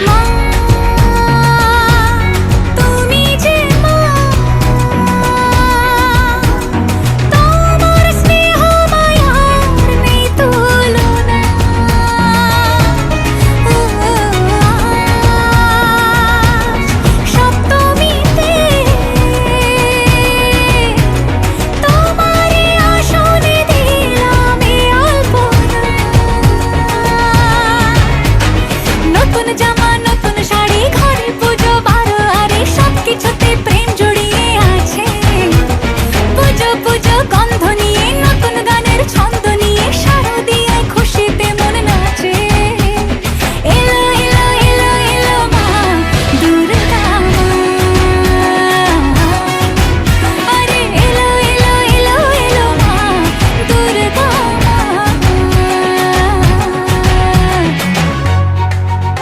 মা, তুমি যে মা, তোমার স্নেহ মায়ার নেই তুলনা। সপ্তমীতে তোমারে আসনে দিলাম এই আলপনা। নতুন জামা